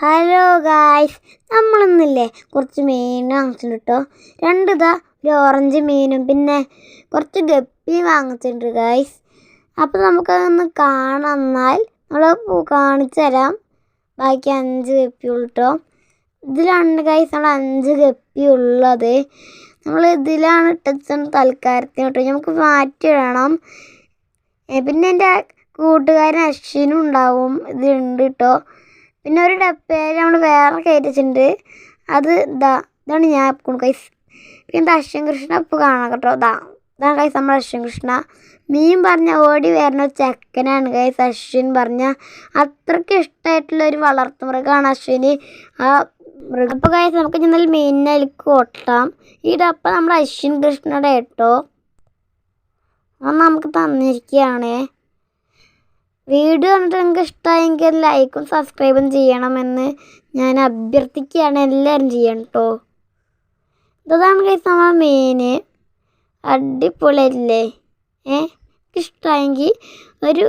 Hello guys, നമ്മളിന്നില്ലേ കുറച്ച് മീൻ വാങ്ങിച്ചിട്ടുണ്ട് കേട്ടോ. ഒരു ഓറഞ്ച് മീനും പിന്നെ കുറച്ച് ഗപ്പിയും വാങ്ങിച്ചിട്ടുണ്ട് ഗായ്സ്. അപ്പോൾ നമുക്കതൊന്ന് കാണാമെന്നാൽ നമ്മൾ കാണിച്ചു തരാം. ബാക്കി 5 ഗപ്പിയുള്ളൂ കേട്ടോ. ഇതിലാണ് ഗായ്സ് നമ്മൾ 5 ഗപ്പി ഉള്ളത്. നമ്മൾ ഇതിലാണ് ഇട്ടത് തൽക്കാലത്തിന് കേട്ടോ. നമുക്ക് മാറ്റിയിടണം. പിന്നെ എൻ്റെ കൂട്ടുകാരൻ അശ്വിനും ഉണ്ടാവും ഇതുണ്ട് കേട്ടോ. പിന്നെ ഒരു ഡപ്പയിൽ നമ്മൾ വേറെ കയറ്റിച്ചിട്ടുണ്ട്. ഇതാണ് ഞാൻ ഇപ്പോൾ കൈസ്. പിന്നെ അശ്വൻ കൃഷ്ണ ഇപ്പോൾ കാണാം കേട്ടോ. ഇതാണ് കൈസ് നമ്മുടെ അശ്വൻ കൃഷ്ണ. മീൻ പറഞ്ഞ ഓടി വരുന്ന ഒരു ചെക്കനാണ് കൈസ് അശ്വിൻ പറഞ്ഞ. അത്രയ്ക്ക് ഇഷ്ടമായിട്ടുള്ള ഒരു വളർത്തുമൃഗമാണ് അശ്വിന് ആ മൃഗം. അപ്പോൾ കൈസ് നമുക്ക് ചെന്നാൽ മീനിലേക്ക് ഒട്ടാം. ഈ ഡപ്പ നമ്മുടെ അശ്വിൻ കൃഷ്ണയുടെ കേട്ടോ. അത് നമുക്ക് തന്നിരിക്കുകയാണേ. വീഡിയോ കണ്ടിട്ട് നിങ്ങൾക്ക് ഇഷ്ടമായെങ്കിൽ ലൈക്കും സബ്സ്ക്രൈബും ചെയ്യണമെന്ന് ഞാൻ അഭ്യർത്ഥിക്കുകയാണ്. എല്ലാവരും ചെയ്യണം കേട്ടോ. ഇതാണ് കഴിച്ച് നമ്മളെ മീൻ. അടിപൊളിയല്ലേ? ഇഷ്ടമായെങ്കിൽ ഒരു